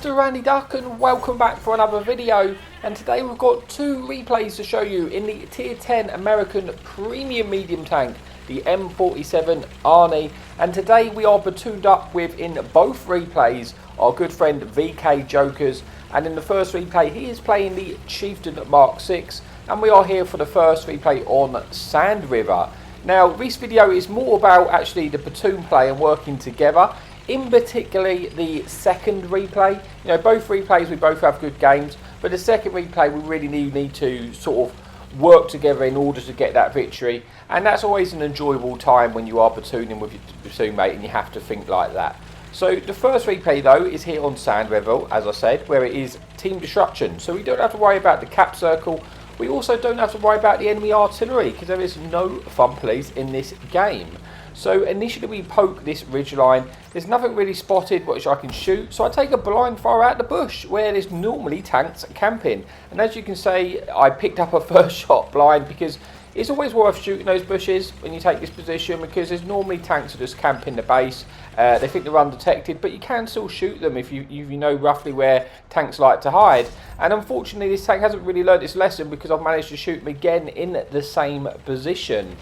Mr. Randy Duck, and welcome back for another video. And today we've got two replays to show you in the Tier 10 American Premium Medium Tank, the M47 Arnie. And today we are platooned up with, in both replays, our good friend VK Jokers. And in the first replay he is playing the Chieftain Mark 6, and we are here for the first replay on Sand River. Now this video is more about actually the platoon play and working together. In particularly the second replay, you know, both replays we both have good games, but the second replay we really need to sort of work together in order to get that victory, and that's always an enjoyable time when you are platooning with your platoon mate and you have to think like that. So the first replay though is here on Sand River, as I said, where it is team destruction, so we don't have to worry about the cap circle. We also don't have to worry about the enemy artillery because there is no fun police in this game. So initially we poke this ridge line. There's nothing really spotted which I can shoot, so I take a blind fire out the bush where there's normally tanks camping. And as you can see, I picked up a first shot blind because it's always worth shooting those bushes when you take this position, because there's normally tanks that just camp in the base. They think they're undetected, but you can still shoot them if you know roughly where tanks like to hide. And unfortunately this tank hasn't really learned its lesson because I've managed to shoot him again in the same position.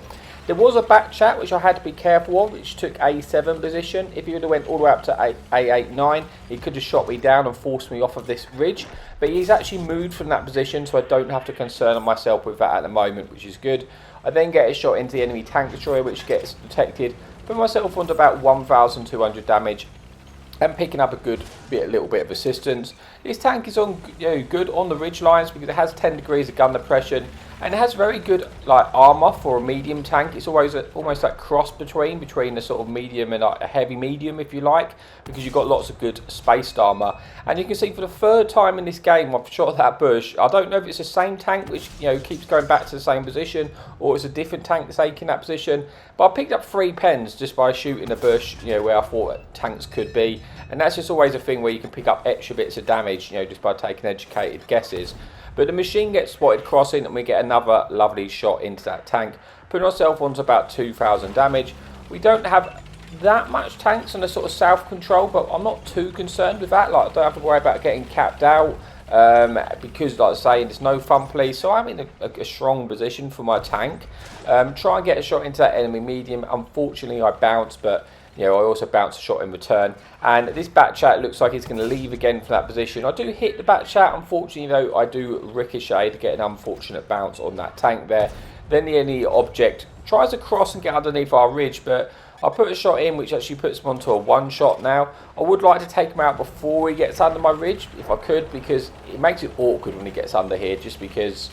There was a back chat which I had to be careful of, which took A7 position. If he would have went all the way up to A89, he could have shot me down and forced me off of this ridge. But he's actually moved from that position, so I don't have to concern myself with that at the moment, which is good. I then get a shot into the enemy tank destroyer, which gets detected. Put myself onto about 1,200 damage and picking up a little bit of assistance. This tank is on, good on the ridge lines because it has 10 degrees of gun depression, and it has very good armour for a medium tank. It's always almost that cross between the sort of medium and a heavy medium, if you like, because you've got lots of good spaced armour. And you can see for the third time in this game I've shot that bush. I don't know if it's the same tank which keeps going back to the same position, or it's a different tank that's taking that position. But I picked up 3 pens just by shooting a bush, where I thought tanks could be. And that's just always a thing where you can pick up extra bits of damage, just by taking educated guesses. But the machine gets spotted crossing and we get another lovely shot into that tank, putting ourselves onto about 2,000 damage. We don't have that much tanks on the sort of south control, but I'm not too concerned with that. I don't have to worry about getting capped out because, like I say, there's no fun police. So I'm in a strong position for my tank. Try and get a shot into that enemy medium. Unfortunately, I bounced, but I also bounced a shot in return. And this back chat looks like it's going to leave again from that position. I do hit the back chat. Unfortunately, though, I do ricochet to get an unfortunate bounce on that tank there. Then the enemy object tries to cross and get underneath our ridge, but I put a shot in which actually puts him onto a one shot now. I would like to take him out before he gets under my ridge, if I could, because it makes it awkward when he gets under here, just because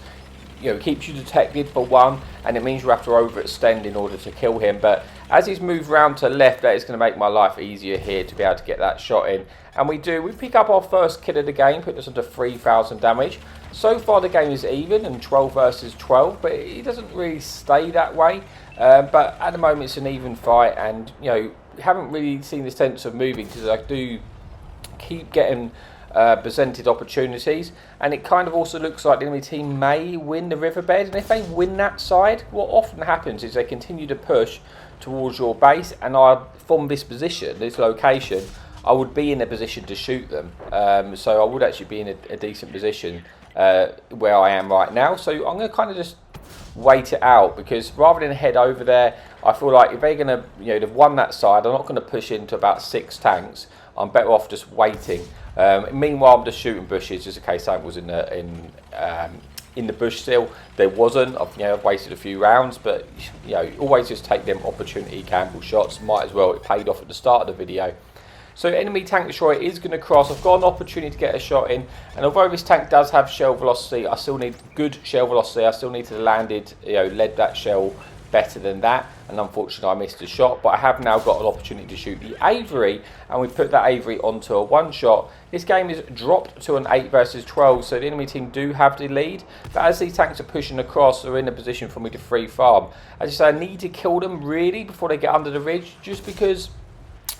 it keeps you detected for one, and it means you have to overextend in order to kill him. But as he's moved round to left, that is going to make my life easier here to be able to get that shot in. And we pick up our first kill of the game, putting us into 3,000 damage. So far the game is even, and 12 versus 12, but it doesn't really stay that way. But at the moment it's an even fight, and we haven't really seen the sense of moving because I do keep getting presented opportunities, and it kind of also looks like the enemy team may win the riverbed. And if they win that side, what often happens is they continue to push towards your base, and from this position, this location, I would be in a position to shoot them. So I would actually be in a decent position where I am right now. So I'm going to kind of just wait it out, because rather than head over there, I feel like if they're going to, they've won that side, I'm not going to push into about 6 tanks. I'm better off just waiting. Meanwhile, I'm just shooting bushes, just in case something was in the bush still. There wasn't. I've wasted a few rounds, but always just take them opportunity gamble shots. Might as well. It paid off at the start of the video. So enemy tank destroyer is going to cross. I've got an opportunity to get a shot in, and although this tank does have shell velocity, I still need good shell velocity. I still need to lead that shell better than that, and unfortunately I missed a shot. But I have now got an opportunity to shoot the Avery, and we put that Avery onto a one shot. This game is dropped to an 8 versus 12, so the enemy team do have the lead, but as these tanks are pushing across, they're in a position for me to free farm. As I say, I need to kill them really before they get under the ridge, just because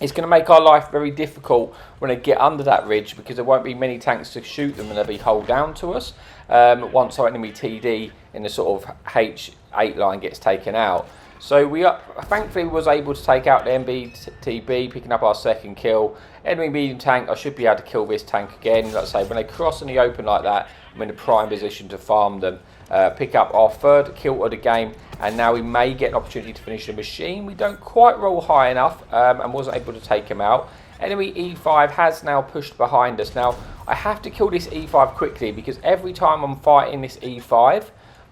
it's going to make our life very difficult when they get under that ridge, because there won't be many tanks to shoot them and they'll be hull down to us once our enemy TD in the sort of H8 line gets taken out. So we thankfully was able to take out the MBTB, picking up our second kill. Enemy medium tank, I should be able to kill this tank again. Like I say, when they cross in the open like that, I'm in a prime position to farm them. Pick up our third kill of the game, and now we may get an opportunity to finish the machine. We don't quite roll high enough and wasn't able to take him out. Enemy E5 has now pushed behind us. Now, I have to kill this E5 quickly because every time I'm fighting this E5,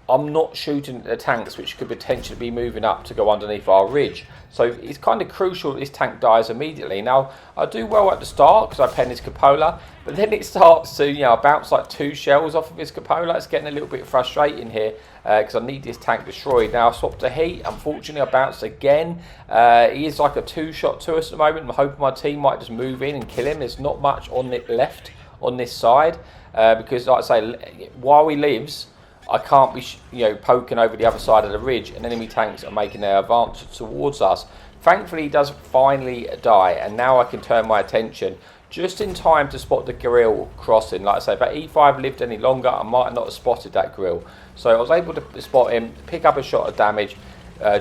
I'm not shooting at the tanks which could potentially be moving up to go underneath our ridge. So it's kind of crucial that this tank dies immediately. Now, I do well at the start because I pen his cupola, but then it starts to, you know, I bounce like 2 shells off of his cupola. It's getting a little bit frustrating here because I need this tank destroyed. Now, I swapped to heat. Unfortunately, I bounced again. He is like a 2-shot to us at the moment. I'm hoping my team might just move in and kill him. There's not much on the left on this side because, like I say, while he lives, I can't be, you know, poking over the other side of the ridge, and enemy tanks are making their advance towards us. Thankfully, he does finally die, and now I can turn my attention just in time to spot the grill crossing. Like I say, if that E5 lived any longer, I might not have spotted that grill. So I was able to spot him, pick up a shot of damage.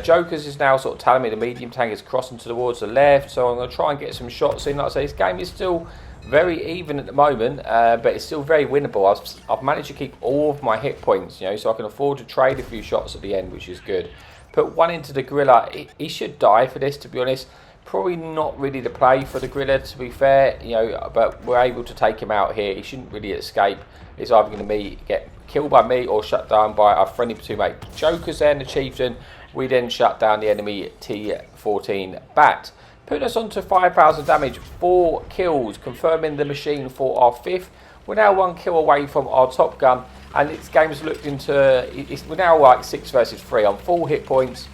Jokers is now sort of telling me the medium tank is crossing towards the left, so I'm going to try and get some shots in. Like I say, this game is still very even at the moment, but it's still very winnable. I've managed to keep all of my hit points, you know, so I can afford to trade a few shots at the end, which is good. Put one into the gorilla. He should die for this, to be honest. Probably not really the play for the gorilla, to be fair, you know, but we're able to take him out here. He shouldn't really escape. It's either going to get killed by me or shut down by our friendly platoon mate Jokers there in the chieftain. We then shut down the enemy T14 bat. Put us on to 5,000 damage, 4 kills, confirming the machine for our 5th. We're now 1 kill away from our top gun, and this game's looked into, we're now like 6 versus 3 on full hit points.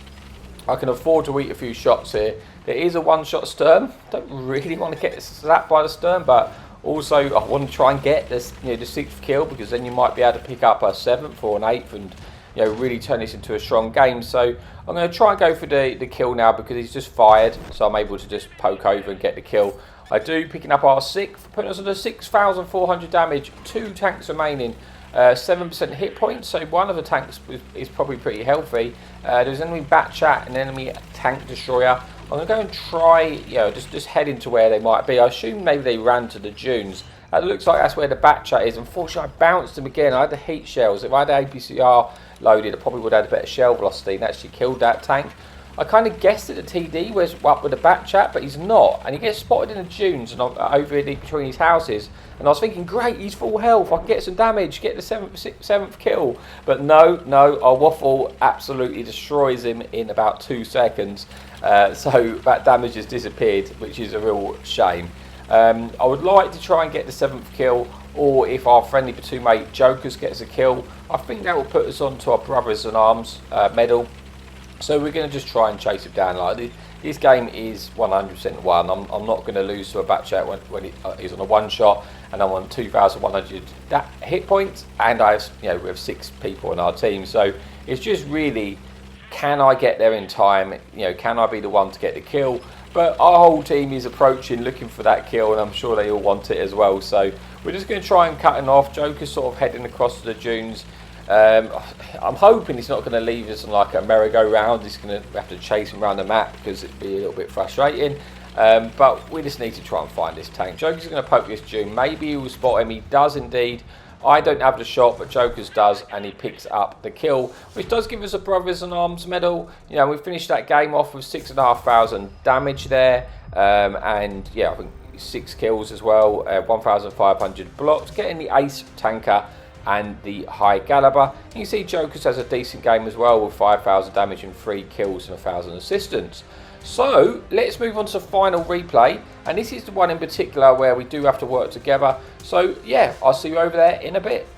I can afford to eat a few shots here. There is a 1-shot stern. Don't really want to get slapped by the stern, but also I want to try and get this, you know, the 6th kill, because then you might be able to pick up a 7th or an 8th and, you know, really turn this into a strong game. So I'm going to try and go for the kill now because he's just fired, so I'm able to just poke over and get the kill. I do, picking up our 6th, putting us under 6,400 damage, 2 tanks remaining, 7% hit points, so one of the tanks is probably pretty healthy. There's an enemy bat chat and enemy tank destroyer. I'm going to go and try, you know, just head into where they might be. I assume maybe they ran to the dunes. It looks like that's where the bat chat is. Unfortunately, I bounced them again. I had the heat shells. If I had the APCR loaded, I probably would have had a better shell velocity and actually killed that tank. I kind of guessed that the TD was up with the bat chat, but he's not. And he gets spotted in the dunes and over in between his houses. And I was thinking, great, he's full health. I can get some damage, get the 7th kill. But no, our waffle absolutely destroys him in about 2 seconds. So that damage has disappeared, which is a real shame. I would like to try and get the 7th kill, or if our friendly platoon mate Jokers gets a kill, I think that will put us on to our Brothers in Arms medal. So we're going to just try and chase him down. Like this game is 100% won. I'm not going to lose to a bat chat when he's on a 1-shot, and I'm on 2,100 hit points, and we have 6 people on our team. So it's just really, can I get there in time? You know, can I be the one to get the kill? But our whole team is approaching, looking for that kill, and I'm sure they all want it as well. So we're just going to try and cut him off. Joker's sort of heading across to the dunes. I'm hoping he's not going to leave us on like a merry-go-round. He's going to have to chase him around the map because it'd be a little bit frustrating. But we just need to try and find this tank. Joker's going to poke this dune. Maybe he will spot him. He does indeed. I don't have the shot, but Jokers does, and he picks up the kill, which does give us a Brothers in Arms medal. You know, we finished that game off with 6,500 damage there, and yeah, I think 6 kills as well, 1,500 blocks, getting the ace tanker and the high caliber. You can see Jokers has a decent game as well with 5,000 damage and 3 kills and 1,000 assistance. So let's move on to the final replay, and this is the one in particular where we do have to work together. So yeah, I'll see you over there in a bit.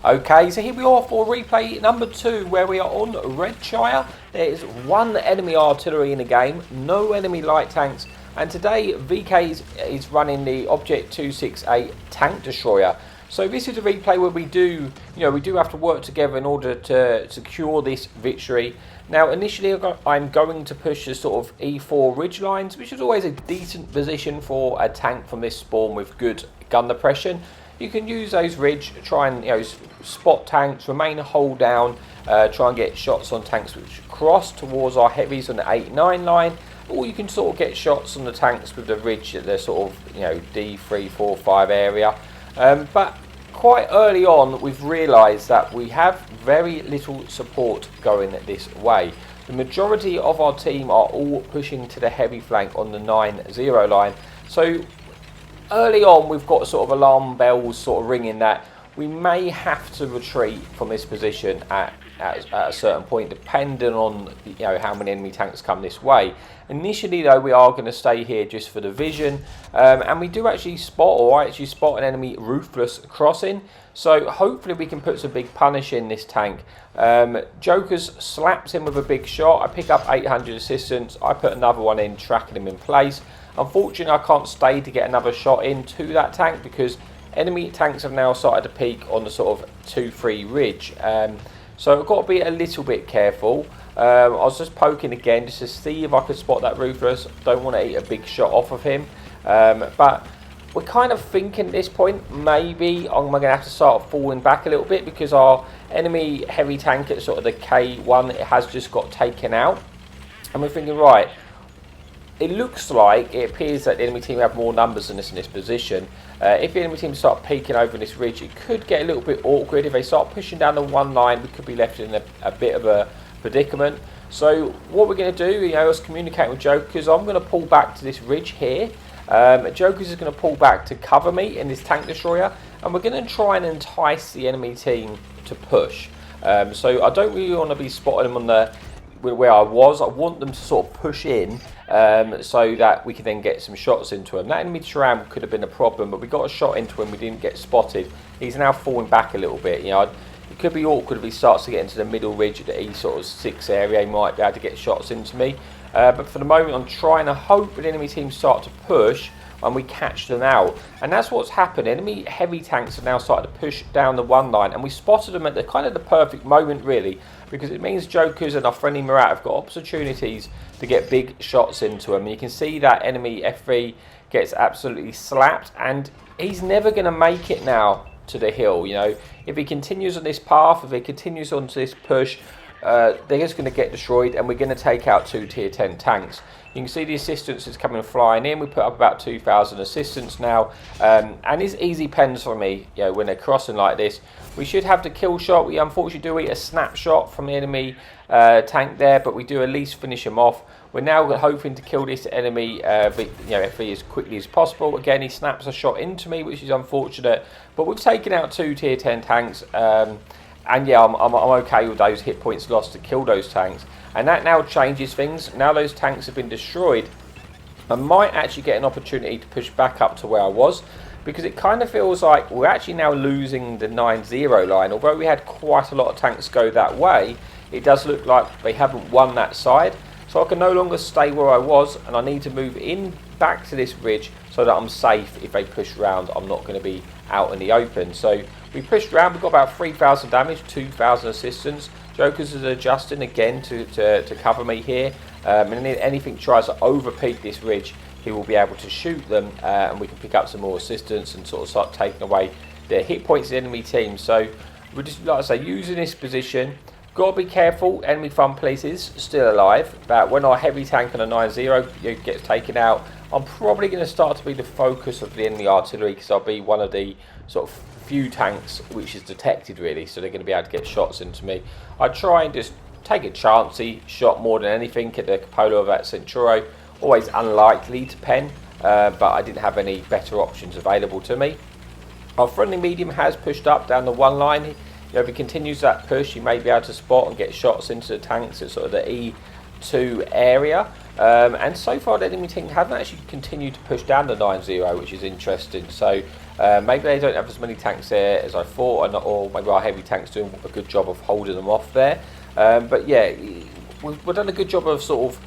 Okay, so here we are for replay number 2, where we are on Redshire. There is 1 enemy artillery in the game, no enemy light tanks, and today VK is running the Object 268 tank destroyer. So this is a replay where we do have to work together in order to secure this victory. Now, initially, I'm going to push the sort of E4 ridge lines, which is always a decent position for a tank from this spawn with good gun depression. You can use those ridge, try and spot tanks, remain hold down, try and get shots on tanks which cross towards our heavies on the 8-9 line, or you can sort of get shots on the tanks with the ridge at the sort of, you know, D3, 4, 5 area. But quite early on we've realised that we have very little support going this way. The majority of our team are all pushing to the heavy flank on the 9-0 line. So early on we've got sort of alarm bells sort of ringing that we may have to retreat from this position at a certain point, depending on, you know, how many enemy tanks come this way. Initially though, we are going to stay here just for the vision, and we do actually spot, or I actually spot, an enemy ruthless crossing, so hopefully we can put some big punish in this tank. Jokers slaps him with a big shot. I pick up 800 assistance, I put another one in, tracking him in place. Unfortunately I can't stay to get another shot into that tank because enemy tanks have now started to peak on the sort of 2-3 ridge. So I've got to be a little bit careful. I was just poking again just to see if I could spot that ruthless. Don't want to eat a big shot off of him. But we're kind of thinking at this point maybe I'm going to have to start falling back a little bit because our enemy heavy tank at sort of the K1, it has just got taken out. And we're thinking, right, it looks like, it appears that the enemy team have more numbers than us in this position. If the enemy team start peeking over this ridge, it could get a little bit awkward. If they start pushing down the one line, we could be left in a bit of a predicament. So what we're going to do, you know, is communicate with Jokers. I'm going to pull back to this ridge here. Jokers is going to pull back to cover me in this tank destroyer, and we're going to try and entice the enemy team to push. So I don't really want to be spotting them on the where I was. I want them to sort of push in so that we can then get some shots into him. That enemy tram could have been a problem, but we got a shot into him, we didn't get spotted. He's now falling back a little bit. You know, it could be awkward if he starts to get into the middle ridge of the E sort of 6 area. He might be able to get shots into me. But for the moment I'm trying to hope that enemy teams start to push and we catch them out. And that's what's happened. Enemy heavy tanks have now started to push down the one line, and we spotted them at the kind of the perfect moment really, because it means Jokers and our friendly Murat have got opportunities to get big shots into them. And you can see that enemy F3 gets absolutely slapped, and he's never going to make it now to the hill. You know, if he continues on this path, if he continues on to this push, they're just going to get destroyed, and we're going to take out 2 tier 10 tanks. You can see the assistance is coming flying in. We put up about 2,000 assistance now, and it's easy pens for me, you know, when they're crossing like this. We should have the kill shot. We unfortunately do eat a snapshot from the enemy tank there, but we do at least finish him off. We're now hoping to kill this enemy, you know, F3 as quickly as possible. Again, he snaps a shot into me, which is unfortunate, but we've taken out 2 tier 10 tanks. And yeah, I'm okay with those hit points lost to kill those tanks. And that now changes things. Now those tanks have been destroyed, I might actually get an opportunity to push back up to where I was, because it kind of feels like we're actually now losing the 9-0 line. Although we had quite a lot of tanks go that way, it does look like they haven't won that side. So I can no longer stay where I was, and I need to move in back to this ridge so that I'm safe. If they push round, I'm not going to be out in the open. So we pushed round, we've got about 3,000 damage, 2,000 assistance. Jokers is adjusting again to cover me here. And if anything tries to overpeak this ridge, he will be able to shoot them, and we can pick up some more assistance and sort of start taking away the hit points of the enemy team. So we're just, like I say, using this position. Got to be careful, enemy fun police is still alive, but when our heavy tank on a 9-0 gets taken out, I'm probably going to start to be the focus of the enemy artillery, because I'll be one of the sort of few tanks which is detected really, so they're going to be able to get shots into me. I try and just take a chancy shot more than anything at the cupola of that Centuro. Always unlikely to pen, but I didn't have any better options available to me. Our friendly medium has pushed up down the one line. You know, if he continues that push, he may be able to spot and get shots into the tanks at sort of the E2 area. And so far the enemy team haven't actually continued to push down the 9-0, which is interesting. So maybe they don't have as many tanks there as I thought, or maybe our heavy tanks doing a good job of holding them off there. But yeah, we've done a good job of sort of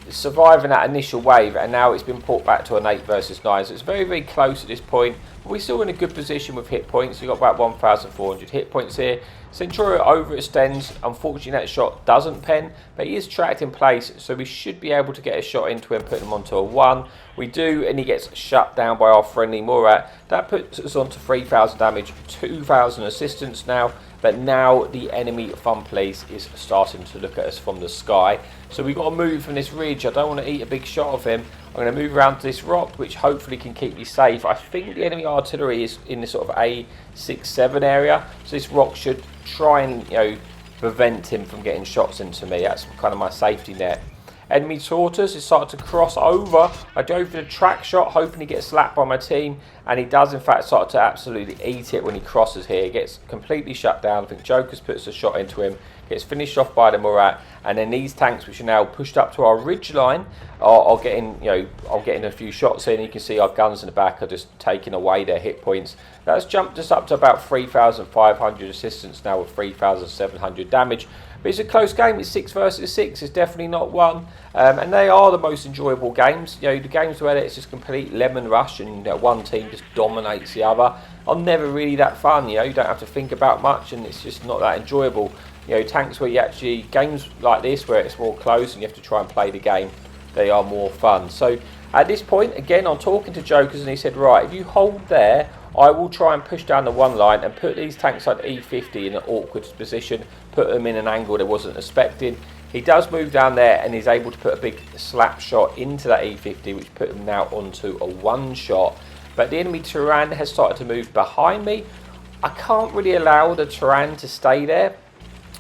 surviving that initial wave, and now it's been brought back to an 8 versus 9. So it's very, very close at this point. We're still in a good position with hit points. We've got about 1,400 hit points here. Centurion overextends. Unfortunately, that shot doesn't pen, but he is tracked in place, so we should be able to get a shot into him, put him onto a 1. We do, and he gets shut down by our friendly Murat. That puts us on to 3,000 damage, 2,000 assistance now. But now the enemy fun police is starting to look at us from the sky. So we've got to move from this ridge. I don't want to eat a big shot of him. I'm going to move around to this rock, which hopefully can keep me safe. I think the enemy artillery is in this sort of A67 area. So this rock should try and, prevent him from getting shots into me. That's kind of my safety net. Enemy tortoise is starting to cross over. I go for the track shot, hoping he gets slapped by my team, and he does in fact start to absolutely eat it when he crosses here. He gets completely shut down. I think Jokers puts a shot into him, gets finished off by the Murat, and then these tanks, which are now pushed up to our ridge line, are getting, getting a few shots in. You can see our guns in the back are just taking away their hit points. That's jumped us up to about 3,500 assistance now with 3,700 damage. But it's a close game. It's 6 versus 6. It's definitely not 1. And they are the most enjoyable games. The games where it's just complete lemon rush and one team just dominates the other are never really that fun. You don't have to think about much, and it's just not that enjoyable. Tanks where you actually, games like this where it's more close and you have to try and play the game, they are more fun. So at this point, again, I'm talking to Jokers, and he said, right, if you hold there, I will try and push down the 1 line and put these tanks like E50 in an awkward position, put them in an angle they wasn't expecting. He does move down there and is able to put a big slap shot into that E50, which put him now onto a 1 shot. But the enemy Turan has started to move behind me. I can't really allow the Turan to stay there,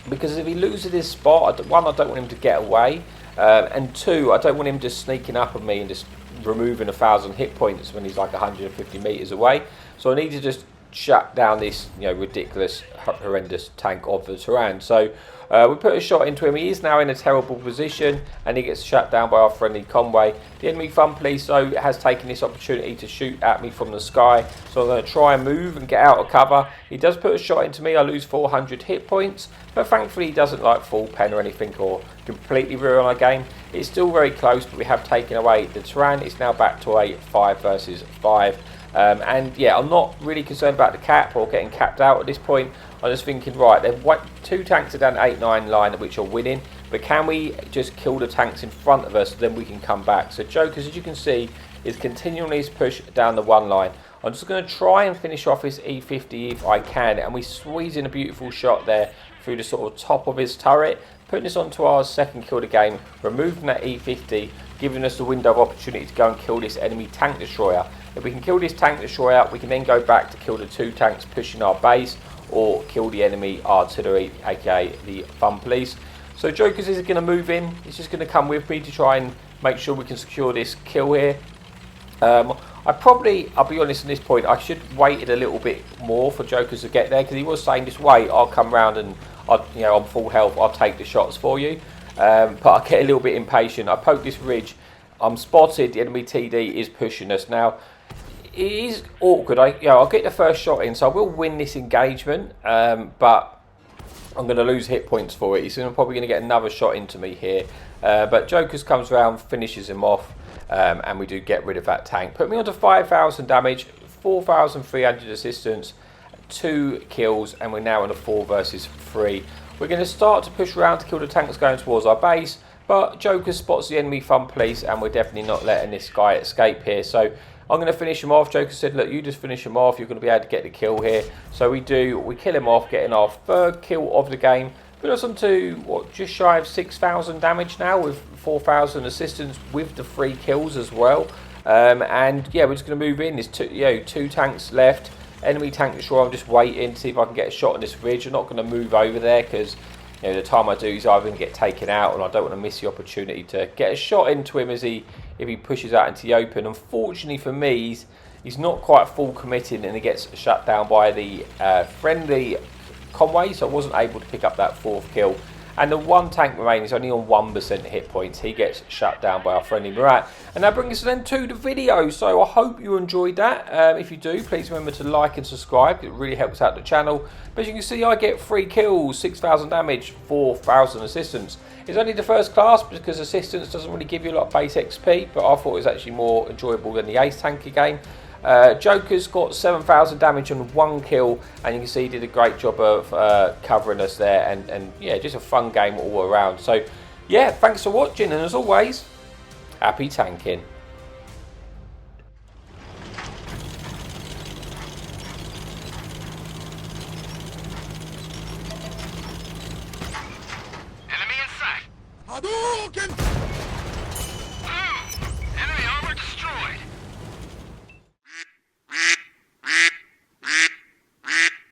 because if he loses this spot, 1, I don't want him to get away, and 2, I don't want him just sneaking up on me and just removing 1,000 hit points when he's like 150 meters away. So I need to just shut down this ridiculous, horrendous tank of the Turan. So we put a shot into him. He is now in a terrible position, and he gets shut down by our friendly Conway. The enemy fun police, though, has taken this opportunity to shoot at me from the sky. So I'm going to try and move and get out of cover. He does put a shot into me. I lose 400 hit points, but thankfully he doesn't like full pen or anything or completely ruin our game. It's still very close, but we have taken away the Turan. It's now back to a 5 versus 5. And yeah, I'm not really concerned about the cap or getting capped out at this point. I'm just thinking, right, they've 2 tanks are down 8-9 line, which are winning, but can we just kill the tanks in front of us, then we can come back? So Jokers, as you can see, is continually push down the 1 line. I'm just going to try and finish off his E50 if I can, and we squeeze in a beautiful shot there through the sort of top of his turret, putting this onto our 2nd kill of the game, removing that E50, giving us the window of opportunity to go and kill this enemy tank destroyer. If we can kill this tank destroyer, we can then go back to kill the 2 tanks pushing our base, or kill the enemy artillery, aka the fun police. So Jokers is going to move in. He's just going to come with me to try and make sure we can secure this kill here. I'll be honest, at this point, I should have waited a little bit more for Jokers to get there, because he was saying, just wait, I'll come round and I'm full health, I'll take the shots for you. But I get a little bit impatient. I poke this ridge. I'm spotted. The enemy TD is pushing us now. It is awkward. I'll get the first shot in, so I will win this engagement. But I'm going to lose hit points for it. He's probably going to get another shot into me here. But Jokers comes around, finishes him off, and we do get rid of that tank. Put me onto 5,000 damage, 4,300 assistance, 2 kills, and we're now in a 4 versus 3. We're going to start to push around to kill the tanks going towards our base, but Joker spots the enemy fun police, and we're definitely not letting this guy escape here. So I'm going to finish him off. Joker said, look, you just finish him off, you're going to be able to get the kill here. So we do, we kill him off, getting our 3rd kill of the game. Put us on to, what, just shy of 6,000 damage now, with 4,000 assistance with the 3 kills as well. And yeah, we're just going to move in. There's 2 tanks left. Enemy tank destroyer, I'm just waiting to see if I can get a shot on this ridge. I'm not going to move over there, because the time I do, he's either going to get taken out, and I don't want to miss the opportunity to get a shot into him if he pushes out into the open. Unfortunately for me, he's not quite full committed, and he gets shut down by the friendly Conway, so I wasn't able to pick up that 4th kill. And the 1 tank remaining is only on 1% hit points. He gets shut down by our friendly Murat. And that brings us then to the video. So I hope you enjoyed that. If you do, please remember to like and subscribe. It really helps out the channel. But as you can see, I get 3 kills, 6,000 damage, 4,000 assistance. It's only the 1st class, because assistance doesn't really give you a lot of base XP, but I thought it was actually more enjoyable than the Ace Tanker game. Joker's got 7,000 damage on 1 kill, and you can see he did a great job of covering us there, and yeah, just a fun game all around. So yeah, thanks for watching, and as always, happy tanking. Enemy in sight. Hadouken!